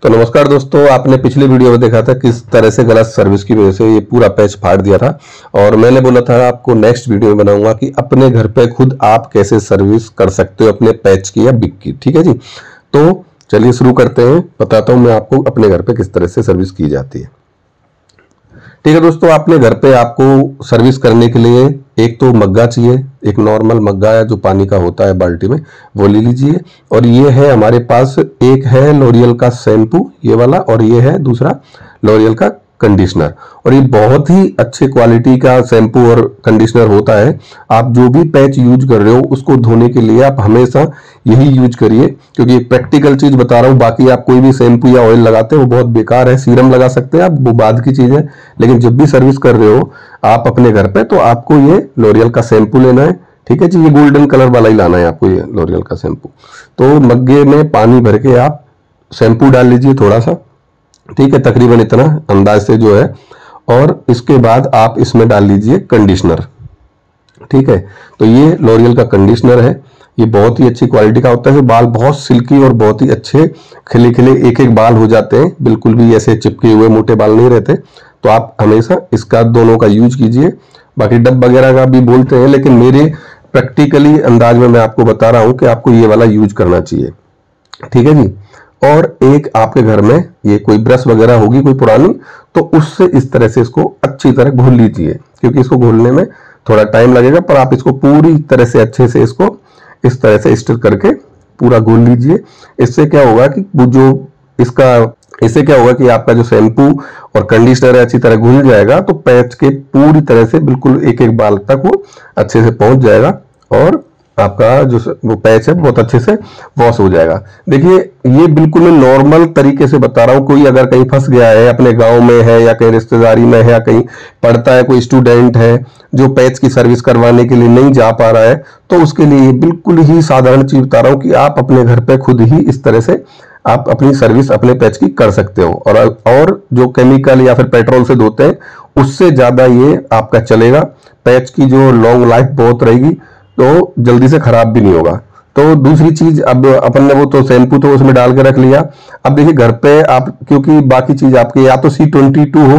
तो नमस्कार दोस्तों, आपने पिछले वीडियो में देखा था किस तरह से गलत सर्विस की वजह से ये पूरा पैच फाड़ दिया था। और मैंने बोला था आपको नेक्स्ट वीडियो में बनाऊंगा कि अपने घर पे खुद आप कैसे सर्विस कर सकते हो अपने पैच की या बिग की। ठीक है जी, तो चलिए शुरू करते हैं। बताता हूं मैं आपको अपने घर पे किस तरह से सर्विस की जाती है। ठीक है दोस्तों, अपने घर पे आपको सर्विस करने के लिए एक तो मग्गा चाहिए, एक नॉर्मल मग्गा है जो पानी का होता है बाल्टी में, वो ले लीजिए। और ये है हमारे पास, एक है लॉरियल का शैम्पू ये वाला, और ये है दूसरा लॉरियल का कंडीशनर। और ये बहुत ही अच्छे क्वालिटी का शैम्पू और कंडीशनर होता है। आप जो भी पैच यूज कर रहे हो उसको धोने के लिए आप हमेशा यही यूज करिए, क्योंकि एक प्रैक्टिकल चीज बता रहा हूँ। बाकी आप कोई भी शैम्पू या ऑयल लगाते हैं वो बहुत बेकार है, सीरम लगा सकते हैं आप, वो बाद की चीज है। लेकिन जब भी सर्विस कर रहे हो आप अपने घर पे, तो आपको ये लॉरियल का शैम्पू लेना है। ठीक है जी, ये गोल्डन कलर वाला ही लाना है आपको, ये लॉरियल का शैम्पू। तो मग्गे में पानी भर के आप शैम्पू डाल लीजिए थोड़ा सा, ठीक है, तकरीबन इतना अंदाज से जो है। और इसके बाद आप इसमें डाल लीजिए कंडीशनर। ठीक है, तो ये लॉरियल का कंडीशनर है, ये बहुत ही अच्छी क्वालिटी का होता है। बाल बहुत सिल्की और बहुत ही अच्छे खिले खिले एक एक बाल हो जाते हैं, बिल्कुल भी ऐसे चिपके हुए मोटे बाल नहीं रहते। तो आप हमेशा इसका दोनों का यूज कीजिए। बाकी डब वगैरह का भी बोलते हैं, लेकिन मेरे प्रैक्टिकली अंदाज में मैं आपको बता रहा हूं कि आपको ये वाला यूज करना चाहिए। ठीक है जी। और एक आपके घर में ये कोई ब्रश वगैरह होगी कोई पुरानी, तो उससे इस तरह से इसको अच्छी तरह घोल लीजिए, क्योंकि इसको घोलने में थोड़ा टाइम लगेगा, पर आप इसको पूरी तरह से अच्छे से इसको इस तरह से स्टिर करके पूरा घोल लीजिए। इससे क्या होगा कि इससे क्या होगा कि आपका जो शैम्पू और कंडीशनर है अच्छी तरह घुल जाएगा, तो पैच के पूरी तरह से बिल्कुल एक एक बाल तक वो अच्छे से पहुंच जाएगा, और आपका जो वो पैच है बहुत अच्छे से वॉश हो जाएगा। देखिए, ये बिल्कुल मैं नॉर्मल तरीके से बता रहा हूँ। कोई अगर कहीं फंस गया है, अपने गांव में है या कहीं रिश्तेदारी में है या कहीं पढ़ता है, कोई स्टूडेंट है जो पैच की सर्विस करवाने के लिए नहीं जा पा रहा है, तो उसके लिए बिल्कुल ही साधारण चीज बता रहा हूँ कि आप अपने घर पे खुद ही इस तरह से आप अपनी सर्विस अपने पैच की कर सकते हो। और जो केमिकल या फिर पेट्रोल से धोते हैं उससे ज्यादा ये आपका चलेगा। पैच की जो लॉन्ग लाइफ बहुत रहेगी, तो जल्दी से खराब भी नहीं होगा। तो दूसरी चीज, अब अपन ने वो तो शैम्पू तो उसमें डाल के रख लिया। अब देखिए घर पे आप, क्योंकि बाकी चीज आपके या तो C22 हो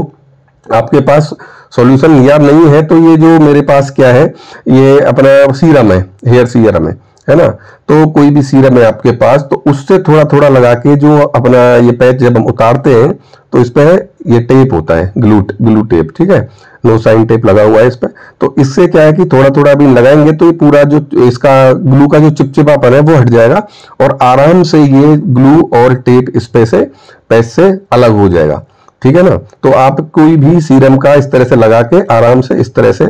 आपके पास सॉल्यूशन, या नहीं है तो ये जो मेरे पास क्या है, ये अपना सीरम है, हेयर सीरम है ना। तो कोई भी सीरम है आपके पास, तो उससे थोड़ा थोड़ा लगा के जो अपना ये पैच जब हम उतारते हैं, तो इस पे ये टेप होता है, ग्लू टेप, ठीक है, नो साइन टेप लगा हुआ है इस पे। तो इससे क्या है कि थोड़ा थोड़ा भी लगाएंगे तो ये पूरा जो इसका ग्लू का जो चिपचिपापन है वो हट जाएगा, और आराम से ये ग्लू और टेप इस पे से पैच से अलग हो जाएगा। ठीक है ना। तो आप कोई भी सीरम का इस तरह से लगा के आराम से इस तरह से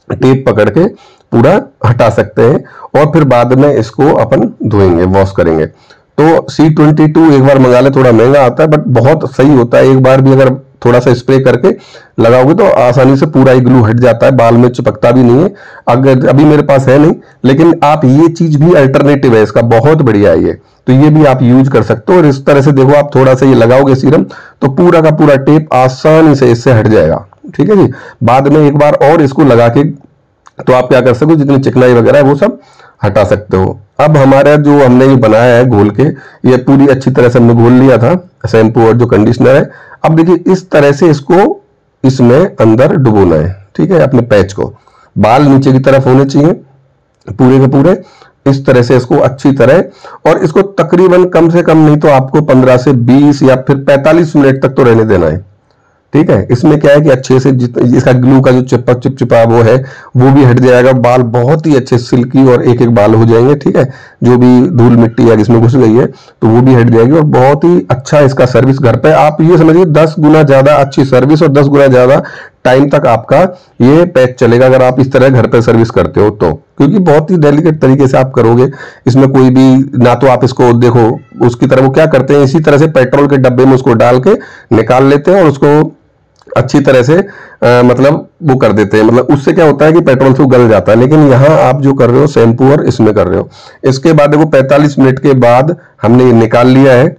टेप पकड़ के पूरा हटा सकते हैं, और फिर बाद में इसको अपन धोएंगे, वॉश करेंगे। तो C22 एक बार मंगा ले, थोड़ा महंगा आता है बट बहुत सही होता है। एक बार भी अगर थोड़ा सा स्प्रे करके लगाओगे तो आसानी से पूरा ही ग्लू हट जाता है, बाल में चिपकता भी नहीं है। अगर अभी मेरे पास है नहीं, लेकिन आप ये चीज भी अल्टरनेटिव है इसका, बहुत बढ़िया है ये, तो ये भी आप यूज कर सकते हो। और इस तरह से देखो, आप थोड़ा सा ये लगाओगे सीरम, तो पूरा का पूरा टेप आसानी से इससे हट जाएगा। ठीक है जी। बाद में एक बार और इसको लगा के तो आप क्या कर सकते हो, जितनी चिकनाई वगैरह है वो सब हटा सकते हो। अब हमारा जो हमने ये बनाया है घोल के, ये पूरी अच्छी तरह से हमने घोल लिया था शैम्पू और जो कंडीशनर है। अब देखिए इस तरह से इसको इसमें अंदर डुबोना है। ठीक है, अपने पैच को, बाल नीचे की तरफ होने चाहिए पूरे के पूरे, इस तरह से इसको अच्छी तरह, और इसको तकरीबन कम से कम नहीं तो आपको 15 से 20 या फिर 45 मिनट तक तो रहने देना है। ठीक है, इसमें क्या है कि अच्छे से इसका ग्लू का जो चिपचिपा वो है वो भी हट जाएगा, बाल बहुत ही अच्छे सिल्की और एक एक बाल हो जाएंगे। ठीक है, जो भी धूल मिट्टी या इसमें घुस गई है तो वो भी हट जाएगी, और बहुत ही अच्छा इसका सर्विस घर पे, आप ये समझिए 10 गुना ज्यादा अच्छी सर्विस और 10 गुना ज्यादा टाइम तक आपका ये पैच चलेगा, अगर आप इस तरह घर पे सर्विस करते हो तो। क्योंकि बहुत ही डेलिकेट तरीके से आप करोगे, इसमें कोई भी ना, तो आप इसको देखो उसकी तरह वो क्या करते हैं, इसी तरह से पेट्रोल के डब्बे में उसको डाल के निकाल लेते हैं और उसको अच्छी तरह से मतलब वो कर देते हैं। मतलब उससे क्या होता है कि पेट्रोल से गल जाता है। लेकिन यहाँ आप जो कर रहे हो शैम्पू और इसमें कर रहे हो, इसके बाद देखो 45 मिनट के बाद हमने ये निकाल लिया है,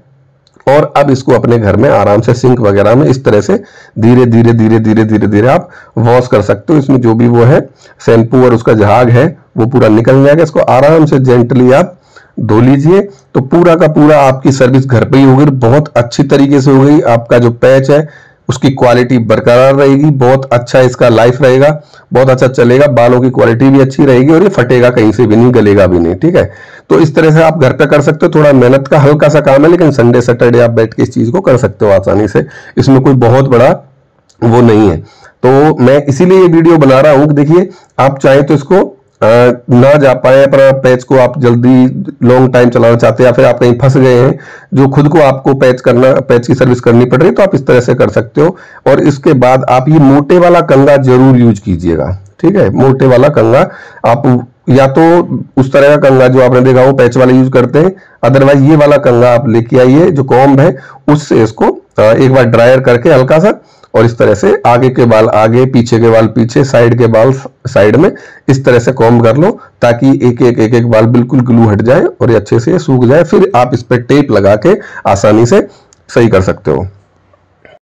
और अब इसको अपने घर में आराम से सिंक वगैरह में इस तरह से धीरे धीरे धीरे धीरे धीरे धीरे आप वॉश कर सकते हो। इसमें जो भी वो है शैम्पू और उसका झाग है वो पूरा निकल जाएगा। इसको आराम से जेंटली आप धो लीजिए तो पूरा का पूरा आपकी सर्विस घर पे ही होगी, बहुत अच्छी तरीके से हो गई। आपका जो पैच है उसकी क्वालिटी बरकरार रहेगी, बहुत अच्छा इसका लाइफ रहेगा, बहुत अच्छा चलेगा, बालों की क्वालिटी भी अच्छी रहेगी और ये फटेगा कहीं से भी नहीं, गलेगा भी नहीं। ठीक है, तो इस तरह से आप घर पे कर सकते हो। थोड़ा मेहनत का हल्का सा काम है, लेकिन संडे सैटरडे आप बैठ के इस चीज को कर सकते हो आसानी से, इसमें कोई बहुत बड़ा वो नहीं है। तो मैं इसीलिए ये वीडियो बना रहा हूं कि देखिए आप चाहे तो इसको ना जा पाए पर पैच को आप जल्दी लॉन्ग टाइम चलाना चाहते हैं, या फिर आप कहीं फंस गए हैं जो खुद को आपको पैच की सर्विस करनी पड़ रही है, तो आप इस तरह से कर सकते हो। और इसके बाद आप ये मोटे वाला कंगा जरूर यूज कीजिएगा। ठीक है, मोटे वाला कंगा आप या तो उस तरह का कंगा जो आपने देखा वो पैच वाला यूज करते हैं, अदरवाइज ये वाला कंगा आप लेके आइए जो कॉम्ब है, उससे इसको एक बार ड्रायर करके हल्का सा, और इस तरह से आगे के बाल आगे, पीछे के बाल पीछे, साइड के बाल साइड में, इस तरह से कॉम्ब कर लो ताकि एक एक बाल बिल्कुल ग्लू हट जाए और ये अच्छे से सूख जाए। फिर आप इस पर टेप लगा के आसानी से सही कर सकते हो।